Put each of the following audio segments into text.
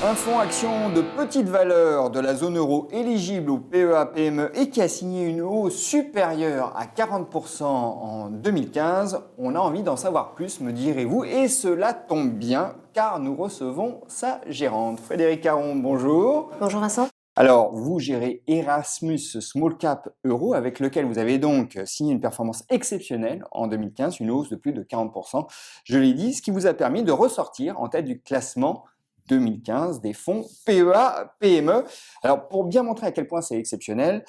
Un fonds action de petite valeur de la zone euro éligible au PEA-PME et qui a signé une hausse supérieure à 40% en 2015. On a envie d'en savoir plus, me direz-vous, et cela tombe bien car nous recevons sa gérante. Frédéric Caron, bonjour. Bonjour Vincent. Alors, vous gérez Erasmus Small Cap Euro avec lequel vous avez donc signé une performance exceptionnelle en 2015, une hausse de plus de 40%. Je l'ai dit, ce qui vous a permis de ressortir en tête du classement 2015 des fonds PEA-PME. Alors, pour bien montrer à quel point c'est exceptionnel,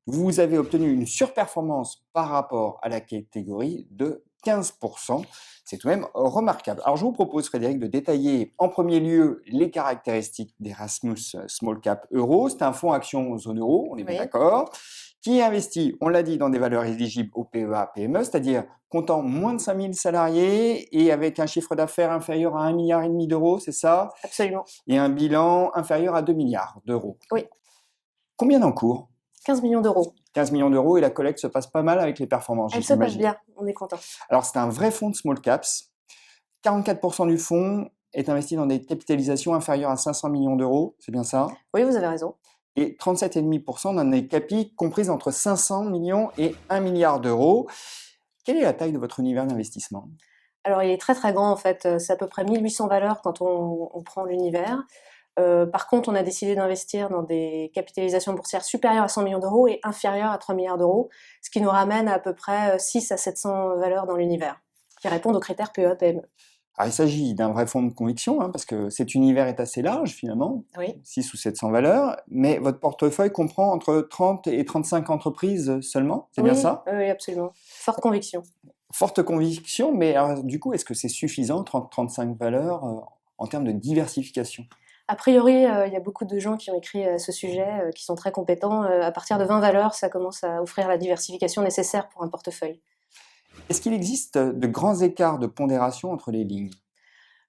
vous avez obtenu une surperformance par rapport à la catégorie de 15%. C'est tout de même remarquable. Alors, je vous propose, Frédéric, de détailler en premier lieu les caractéristiques d'Erasmus Small Cap Euro. C'est un fonds action zone euro, on est bien Oui. d'accord, qui investit, on l'a dit, dans des valeurs éligibles au PEA-PME, c'est-à-dire comptant moins de 5000 salariés et avec un chiffre d'affaires inférieur à 1,5 milliard d'euros, c'est ça? Absolument. Et un bilan inférieur à 2 milliards d'euros. Oui. Combien d'encours? 15 millions d'euros. 15 millions d'euros et la collecte se passe pas mal avec les performances, Elle se passe j'imagine. bien, on est content. Alors, c'est un vrai fonds de small caps. 44% du fonds est investi dans des capitalisations inférieures à 500 millions d'euros, c'est bien ça? Oui, vous avez raison. Et 37,5% dans des capis comprises entre 500 millions et 1 milliard d'euros. Quelle est la taille de votre univers d'investissement? Alors il est très très grand en fait, c'est à peu près 1800 valeurs quand on prend l'univers. Par contre, on a décidé d'investir dans des capitalisations boursières supérieures à 100 millions d'euros et inférieures à 3 milliards d'euros, ce qui nous ramène à peu près 6 à 700 valeurs dans l'univers, qui répondent aux critères PEA-PME. Alors, il s'agit d'un vrai fonds de conviction, parce que cet univers est assez large finalement, Oui, 6 ou 700 valeurs, mais votre portefeuille comprend entre 30 et 35 entreprises seulement, c'est bien oui, ça? oui, absolument. Forte conviction. Forte conviction, mais alors, du coup, est-ce que c'est suffisant, 30-35 valeurs, en termes de diversification? A priori, il y a beaucoup de gens qui ont écrit à ce sujet, qui sont très compétents. À partir de 20 valeurs, ça commence à offrir la diversification nécessaire pour un portefeuille. Est-ce qu'il existe de grands écarts de pondération entre les lignes?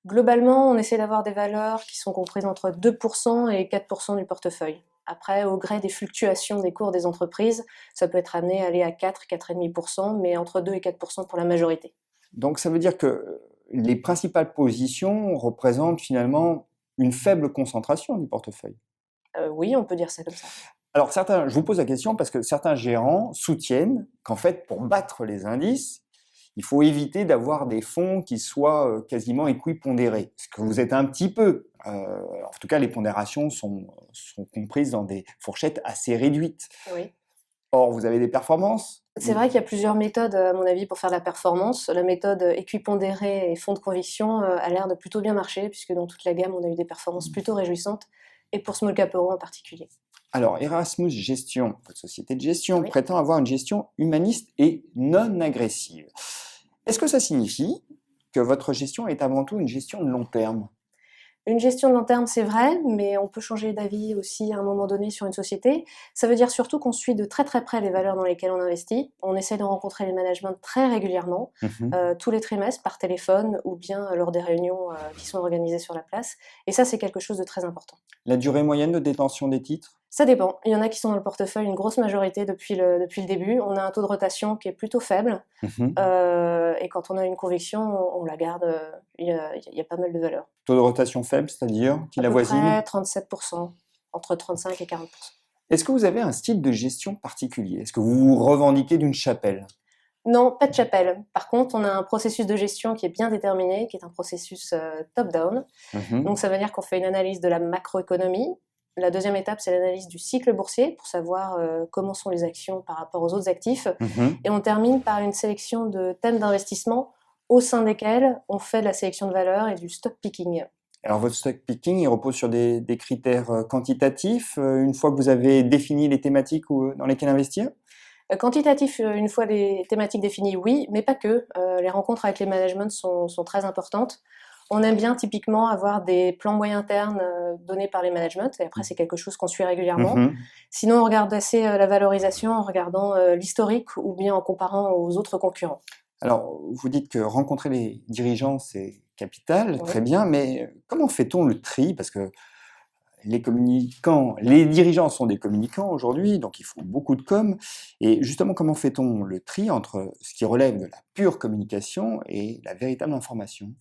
Globalement, on essaie d'avoir des valeurs qui sont comprises entre 2% et 4% du portefeuille. Après, au gré des fluctuations des cours des entreprises, ça peut être amené à aller à 4, 4,5%, mais entre 2 et 4% pour la majorité. Donc ça veut dire que les principales positions représentent finalement une faible concentration du portefeuille. Oui, on peut dire ça comme ça. Alors certains, je vous pose la question parce que certains gérants soutiennent qu'en fait, pour battre les indices, il faut éviter d'avoir des fonds qui soient quasiment équipondérés. Ce que vous êtes un petit peu. En tout cas, les pondérations sont comprises dans des fourchettes assez réduites. Oui. Or, vous avez des performances. C'est vrai qu'il y a plusieurs méthodes, à mon avis, pour faire de la performance. La méthode équipondérée et fonds de conviction a l'air de plutôt bien marcher, puisque dans toute la gamme, on a eu des performances plutôt réjouissantes, et pour Small Cap Euro en particulier. Alors, Erasmus Gestion, votre société de gestion, Oui. prétend avoir une gestion humaniste et non agressive. Est-ce que ça signifie que votre gestion est avant tout une gestion de long terme? Une gestion de long terme, c'est vrai, mais on peut changer d'avis aussi à un moment donné sur une société. Ça veut dire surtout qu'on suit de très très près les valeurs dans lesquelles on investit. On essaie de rencontrer les managements très régulièrement, tous les trimestres par téléphone ou bien lors des réunions qui sont organisées sur la place. Et ça, c'est quelque chose de très important. La durée moyenne de détention des titres? Ça dépend. Il y en a qui sont dans le portefeuille une grosse majorité depuis le début. On a un taux de rotation qui est plutôt faible. Et quand on a une conviction, on la garde. Il y a pas mal de valeurs. Taux de rotation faible, c'est-à-dire qu'il À peu avoisine? près 37%, entre 35 et 40%. Est-ce que vous avez un style de gestion particulier? Est-ce que vous vous revendiquez d'une chapelle? Non, pas de chapelle. Par contre, on a un processus de gestion qui est bien déterminé, qui est un processus top-down. Donc ça veut dire qu'on fait une analyse de la macroéconomie. La deuxième étape, c'est l'analyse du cycle boursier pour savoir comment sont les actions par rapport aux autres actifs. Et on termine par une sélection de thèmes d'investissement au sein desquels on fait de la sélection de valeurs et du stock picking. Alors votre stock picking, il repose sur des critères quantitatifs, une fois que vous avez défini les thématiques dans lesquelles investir? Quantitatif, une fois les thématiques définies, oui, mais pas que. Les rencontres avec les managements sont très importantes. On aime bien typiquement avoir des plans moyen terme donnés par les managements, et après c'est quelque chose qu'on suit régulièrement. Sinon, on regarde assez la valorisation en regardant l'historique ou bien en comparant aux autres concurrents. Alors, vous dites que rencontrer les dirigeants, c'est capital, Oui. très bien, mais comment fait-on le tri? Parce que les dirigeants sont des communicants aujourd'hui, donc ils font beaucoup de com. Et justement, comment fait-on le tri entre ce qui relève de la pure communication et la véritable information?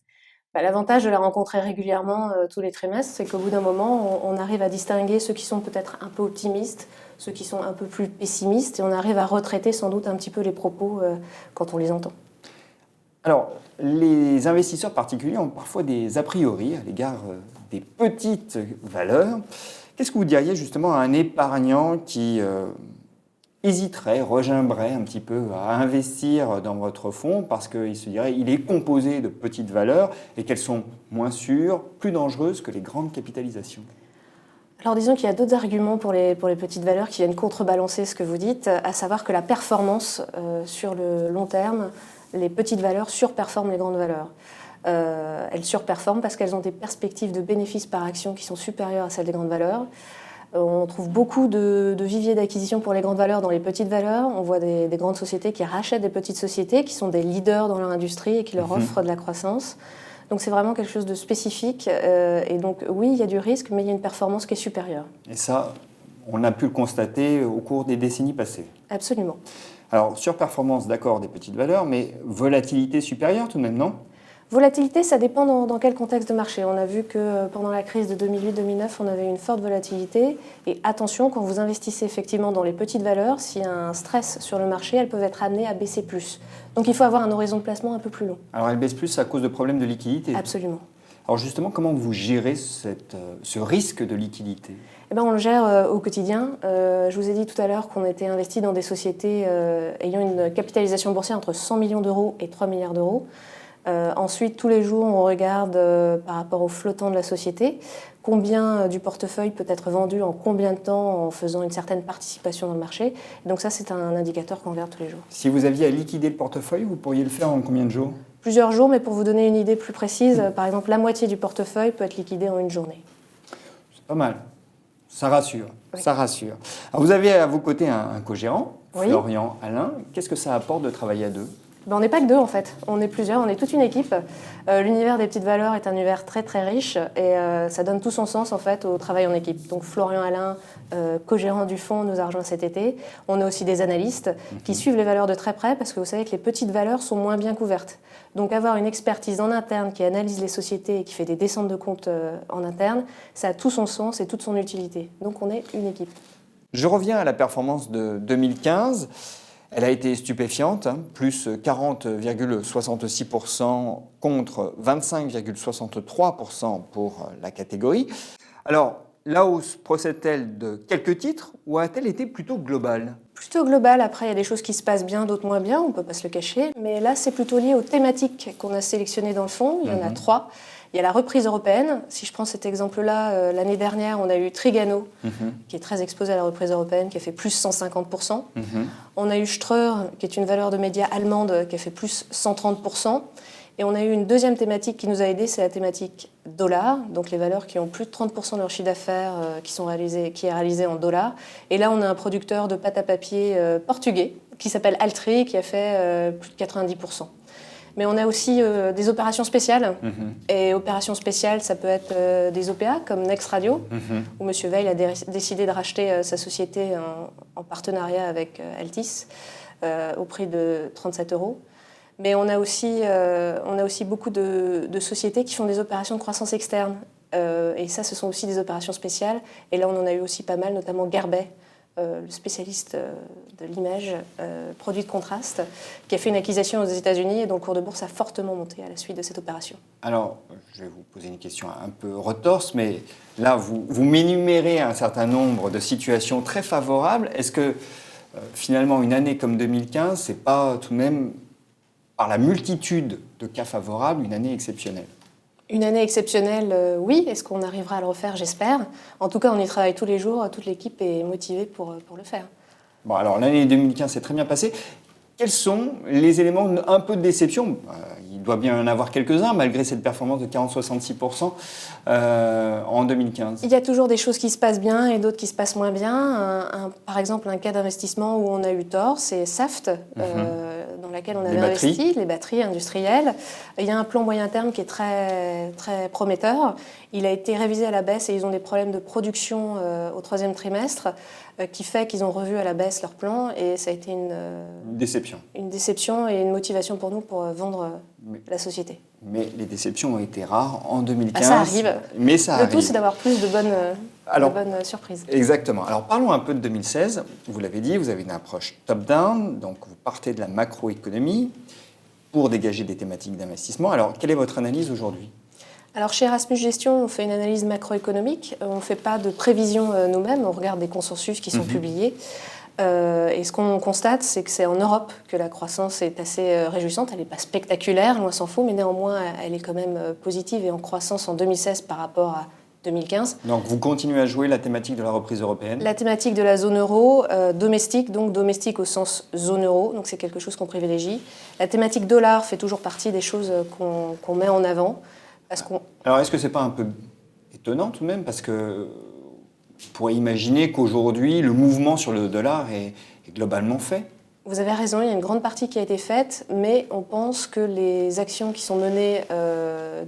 L'avantage de la rencontrer régulièrement tous les trimestres, c'est qu'au bout d'un moment, on arrive à distinguer ceux qui sont peut-être un peu optimistes, ceux qui sont un peu plus pessimistes, et on arrive à retraiter sans doute un petit peu les propos quand on les entend. Alors, les investisseurs particuliers ont parfois des a priori à l'égard des petites valeurs. Qu'est-ce que vous diriez justement à un épargnant qui hésiterait, regimberait un petit peu à investir dans votre fonds parce qu'il se dirait qu'il est composé de petites valeurs et qu'elles sont moins sûres, plus dangereuses que les grandes capitalisations? Alors disons qu'il y a d'autres arguments pour les petites valeurs qui viennent contrebalancer ce que vous dites, à savoir que la performance sur le long terme, les petites valeurs surperforment les grandes valeurs. Elles surperforment parce qu'elles ont des perspectives de bénéfices par action qui sont supérieures à celles des grandes valeurs. On trouve beaucoup de viviers d'acquisition pour les grandes valeurs dans les petites valeurs. On voit des grandes sociétés qui rachètent des petites sociétés qui sont des leaders dans leur industrie et qui leur offrent de la croissance. Donc c'est vraiment quelque chose de spécifique. Et donc oui, il y a du risque, mais il y a une performance qui est supérieure. Et ça, on a pu le constater au cours des décennies passées. Absolument. Alors, surperformance, d'accord, des petites valeurs, mais volatilité supérieure tout de même, non? Volatilité, ça dépend dans quel contexte de marché. On a vu que pendant la crise de 2008-2009, on avait une forte volatilité. Et attention, quand vous investissez effectivement dans les petites valeurs, s'il y a un stress sur le marché, elles peuvent être amenées à baisser plus. Donc il faut avoir un horizon de placement un peu plus long. Alors, elles baissent plus à cause de problèmes de liquidité? Absolument. Alors justement, comment vous gérez ce risque de liquidité? On le gère au quotidien. Je vous ai dit tout à l'heure qu'on était investi dans des sociétés ayant une capitalisation boursière entre 100 millions d'euros et 3 milliards d'euros. Ensuite, tous les jours, on regarde par rapport au flottant de la société, combien du portefeuille peut être vendu en combien de temps en faisant une certaine participation dans le marché. Et donc ça, c'est un indicateur qu'on regarde tous les jours. Si vous aviez à liquider le portefeuille, vous pourriez le faire en combien de jours? Plusieurs jours, mais pour vous donner une idée plus précise, par exemple, la moitié du portefeuille peut être liquidée en une journée. C'est pas mal. Ça rassure. Oui. Ça rassure. Alors, vous avez à vos côtés un co-gérant, oui. Florian Alain. Qu'est-ce que ça apporte de travailler à deux? On n'est pas que deux en fait, on est plusieurs, on est toute une équipe. L'univers des petites valeurs est un univers très très riche et ça donne tout son sens en fait au travail en équipe. Donc Florian Alain, co-gérant du fonds, nous a rejoint cet été. On a aussi des analystes qui suivent les valeurs de très près parce que vous savez que les petites valeurs sont moins bien couvertes. Donc avoir une expertise en interne qui analyse les sociétés et qui fait des descentes de comptes en interne, ça a tout son sens et toute son utilité. Donc on est une équipe. Je reviens à la performance de 2015. Elle a été stupéfiante, plus 40,66% contre 25,63% pour la catégorie. Alors, la hausse procède-t-elle de quelques titres ou a-t-elle été plutôt globale? Plutôt globale. Après, il y a des choses qui se passent bien, d'autres moins bien, on ne peut pas se le cacher. Mais là, c'est plutôt lié aux thématiques qu'on a sélectionnées dans le fond. Il y en a 3. Il y a la reprise européenne. Si je prends cet exemple-là, l'année dernière, on a eu Trigano, qui est très exposé à la reprise européenne, qui a fait plus 150%. On a eu Ströer, qui est une valeur de médias allemande, qui a fait plus 130%. Et on a eu une deuxième thématique qui nous a aidés, c'est la thématique dollar, donc les valeurs qui ont plus de 30% de leur chiffre d'affaires qui est réalisé en dollars. Et là, on a un producteur de pâte à papier portugais qui s'appelle Altri, qui a fait plus de 90%. Mais on a aussi des opérations spéciales. Et opérations spéciales, ça peut être des OPA, comme Next Radio, où M. Veil a décidé de racheter sa société en partenariat avec Altis au prix de 37 €. Mais on a aussi beaucoup de sociétés qui font des opérations de croissance externe. Et ça, ce sont aussi des opérations spéciales. Et là, on en a eu aussi pas mal, notamment Garbet, le spécialiste de l'image, produit de contraste, qui a fait une acquisition aux États-Unis et dont le cours de bourse a fortement monté à la suite de cette opération. Alors, je vais vous poser une question un peu retorse, mais là, vous m'énumérez un certain nombre de situations très favorables. Est-ce que, finalement, une année comme 2015, c'est pas tout de même, par la multitude de cas favorables, une année exceptionnelle? Une année exceptionnelle, oui. Est-ce qu'on arrivera à le refaire? J'espère. En tout cas, on y travaille tous les jours. Toute l'équipe est motivée pour le faire. Bon, alors, l'année 2015 s'est très bien passée. Quels sont les éléments un peu de déception? Il doit bien y en avoir quelques-uns, malgré cette performance de 40-66% en 2015. Il y a toujours des choses qui se passent bien et d'autres qui se passent moins bien. Par exemple, un cas d'investissement où on a eu tort, c'est Saft, dans laquelle on avait investi, les batteries industrielles. Il y a un plan moyen terme qui est très, très prometteur. Il a été révisé à la baisse et ils ont des problèmes de production au 3e trimestre qui fait qu'ils ont revu à la baisse leur plan et ça a été une déception. Une déception et une motivation pour nous pour vendre la société. Mais les déceptions ont été rares en 2015. Ça arrive. Mais ça arrive. Le tout, c'est d'avoir plus de bonnes surprises. Exactement. Alors parlons un peu de 2016. Vous l'avez dit, vous avez une approche top-down, donc vous partez de la macroéconomie pour dégager des thématiques d'investissement. Alors quelle est votre analyse aujourd'hui ? Alors chez Erasmus Gestion, on fait une analyse macroéconomique. On ne fait pas de prévision nous-mêmes, on regarde des consensus qui sont publiés. Et ce qu'on constate, c'est que c'est en Europe que la croissance est assez réjouissante. Elle n'est pas spectaculaire, loin s'en faut, mais néanmoins, elle est quand même positive et en croissance en 2016 par rapport à 2015. Donc vous continuez à jouer la thématique de la reprise européenne ? La thématique de la zone euro, domestique, donc domestique au sens zone euro, donc c'est quelque chose qu'on privilégie. La thématique dollar fait toujours partie des choses qu'on met en avant. Alors est-ce que ce n'est pas un peu étonnant tout de même, parce que on pourrait imaginer qu'aujourd'hui, le mouvement sur le dollar est globalement fait. Vous avez raison, il y a une grande partie qui a été faite, mais on pense que les actions qui sont menées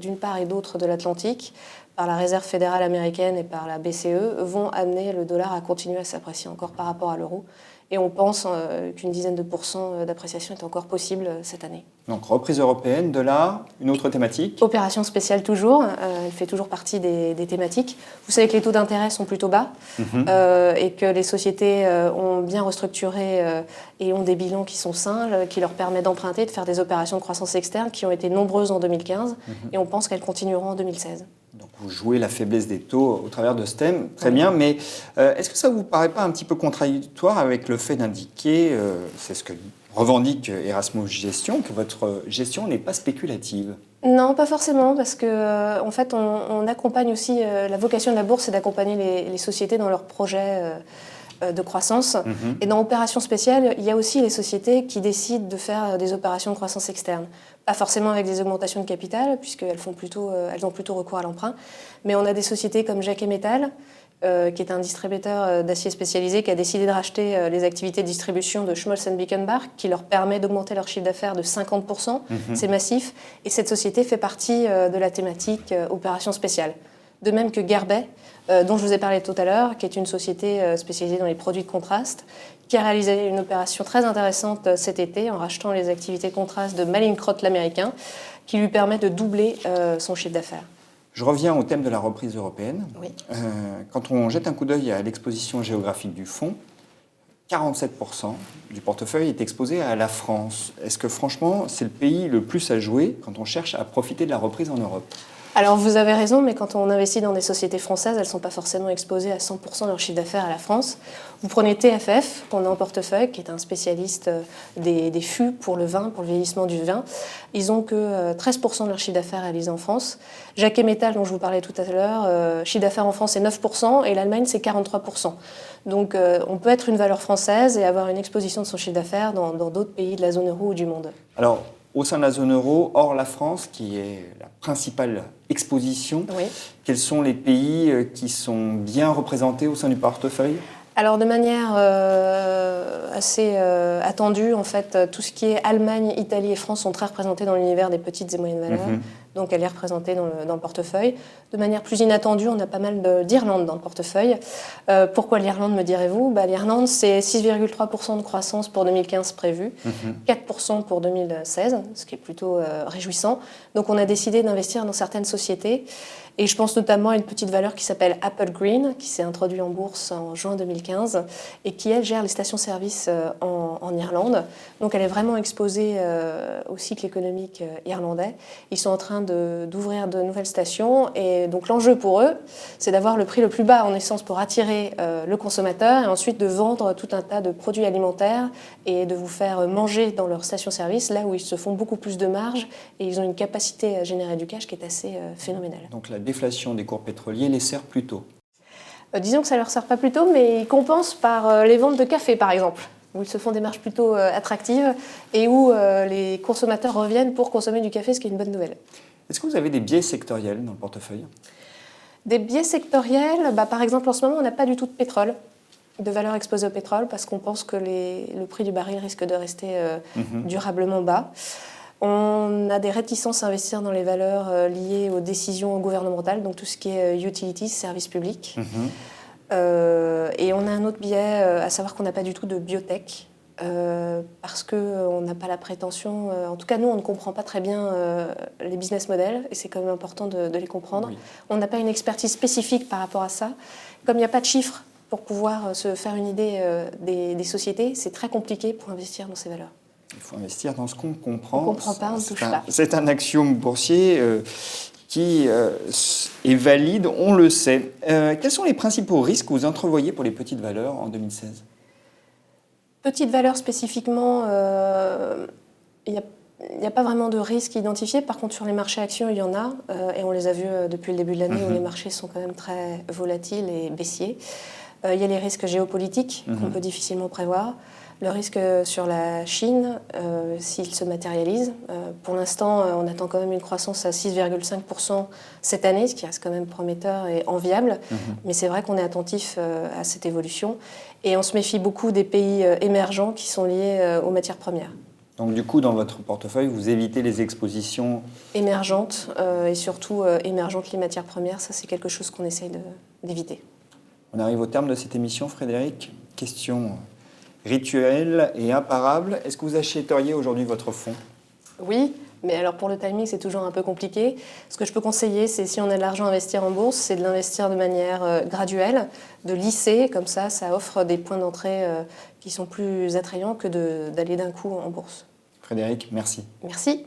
d'une part et d'autre de l'Atlantique, par la Réserve fédérale américaine et par la BCE, vont amener le dollar à continuer à s'apprécier encore par rapport à l'euro. Et on pense qu'une dizaine de pourcents d'appréciation est encore possible cette année. Donc reprise européenne, dollar, une autre thématique ? Opération spéciale toujours, elle fait toujours partie des thématiques. Vous savez que les taux d'intérêt sont plutôt bas et que les sociétés ont bien restructuré et ont des bilans qui sont sains, qui leur permettent d'emprunter, de faire des opérations de croissance externe qui ont été nombreuses en 2015 et on pense qu'elles continueront en 2016. Donc vous jouez la faiblesse des taux au travers de ce thème, très bien, mais est-ce que ça ne vous paraît pas un petit peu contradictoire avec le fait d'indiquer, c'est ce que revendique Erasmus Gestion, que votre gestion n'est pas spéculative ? Non, pas forcément, parce que en fait, on accompagne aussi, la vocation de la bourse, c'est d'accompagner les sociétés dans leurs projets de croissance. Et dans opérations spéciales, il y a aussi les sociétés qui décident de faire des opérations de croissance externe. Pas forcément avec des augmentations de capital, puisqu'elles ont plutôt recours à l'emprunt. Mais on a des sociétés comme Jacquet Metal, qui est un distributeur d'acier spécialisé, qui a décidé de racheter les activités de distribution de Schmolz & Bickenbach, qui leur permet d'augmenter leur chiffre d'affaires de 50%. C'est massif. Et cette société fait partie de la thématique opération spéciale. De même que Guerbet, dont je vous ai parlé tout à l'heure, qui est une société spécialisée dans les produits de contraste, qui a réalisé une opération très intéressante cet été en rachetant les activités de contraste de Mallinckrodt l'américain, qui lui permet de doubler son chiffre d'affaires. Je reviens au thème de la reprise européenne. Oui. Quand on jette un coup d'œil à l'exposition géographique du fonds, 47% du portefeuille est exposé à la France. Est-ce que franchement, c'est le pays le plus à jouer quand on cherche à profiter de la reprise en Europe ? Alors vous avez raison, mais quand on investit dans des sociétés françaises, elles ne sont pas forcément exposées à 100% de leur chiffre d'affaires à la France. Vous prenez TFF, qu'on a en portefeuille, qui est un spécialiste des fûts pour le vin, pour le vieillissement du vin. Ils n'ont que 13% de leur chiffre d'affaires réalisé en France. Jacquet Metal, dont je vous parlais tout à l'heure, chiffre d'affaires en France c'est 9% et l'Allemagne c'est 43%. Donc on peut être une valeur française et avoir une exposition de son chiffre d'affaires dans d'autres pays de la zone euro ou du monde. Alors, au sein de la zone euro, hors la France, qui est la principale exposition, oui. Quels sont les pays qui sont bien représentés au sein du portefeuille ? Alors de manière assez attendue, en fait, tout ce qui est Allemagne, Italie et France sont très représentés dans l'univers des petites et moyennes valeurs. Donc elle est représentée dans le portefeuille. De manière plus inattendue, on a pas mal d'Irlande dans le portefeuille. Pourquoi l'Irlande, me direz-vous ? L'Irlande, c'est 6,3% de croissance pour 2015 prévu, 4% pour 2016, ce qui est plutôt réjouissant. Donc on a décidé d'investir dans certaines sociétés. Et je pense notamment à une petite valeur qui s'appelle Apple Green, qui s'est introduite en bourse en juin 2015 et qui, elle, gère les stations-service en Irlande. Donc elle est vraiment exposée au cycle économique irlandais. Ils sont en train d'ouvrir de nouvelles stations et donc l'enjeu pour eux, c'est d'avoir le prix le plus bas en essence pour attirer le consommateur et ensuite de vendre tout un tas de produits alimentaires et de vous faire manger dans leurs stations-service là où ils se font beaucoup plus de marge et ils ont une capacité à générer du cash qui est assez phénoménale. Donc la déflation des cours pétroliers les sert plutôt. Disons que ça ne leur sert pas plutôt, mais ils compensent par les ventes de café, par exemple, où ils se font des marges plutôt attractives et où les consommateurs reviennent pour consommer du café, ce qui est une bonne nouvelle. Est-ce que vous avez des biais sectoriels dans le portefeuille ? Des biais sectoriels, par exemple, en ce moment, on n'a pas du tout de pétrole. De valeurs exposées au pétrole, parce qu'on pense que le prix du baril risque de rester durablement bas. On a des réticences à investir dans les valeurs liées aux décisions gouvernementales, donc tout ce qui est utilities, services publics. Et on a un autre biais, à savoir qu'on n'a pas du tout de biotech, parce qu'on n'a pas la prétention, en tout cas nous on ne comprend pas très bien les business models, et c'est quand même important de les comprendre. Oui. On n'a pas une expertise spécifique par rapport à ça. Comme il n'y a pas de chiffres pour pouvoir se faire une idée des sociétés, c'est très compliqué pour investir dans ces valeurs. Il faut investir dans ce qu'on comprend. On ne comprend pas, on ne touche pas. C'est un axiome boursier qui est valide, on le sait. Quels sont les principaux risques que vous entrevoyez pour les petites valeurs en 2016 ? Petites valeurs spécifiquement, il n'y a pas vraiment de risque identifié. Par contre, sur les marchés actions, il y en a. Et on les a vus depuis le début de l'année où les marchés sont quand même très volatiles et baissiers. Il y a les risques géopolitiques qu'on peut difficilement prévoir. Le risque sur la Chine, s'il se matérialise. Pour l'instant, on attend quand même une croissance à 6,5% cette année, ce qui reste quand même prometteur et enviable. Mais c'est vrai qu'on est attentif à cette évolution. Et on se méfie beaucoup des pays émergents qui sont liés aux matières premières. Donc du coup, dans votre portefeuille, vous évitez les expositions émergentes et surtout émergentes les matières premières. Ça, c'est quelque chose qu'on essaye d'éviter. On arrive au terme de cette émission, Frédéric. Question rituelle et imparable. Est-ce que vous achèteriez aujourd'hui votre fonds ? Oui, mais alors pour le timing, c'est toujours un peu compliqué. Ce que je peux conseiller, c'est si on a de l'argent à investir en bourse, c'est de l'investir de manière graduelle, de lisser, comme ça offre des points d'entrée qui sont plus attrayants que d'aller d'un coup en bourse. Frédéric, merci. Merci.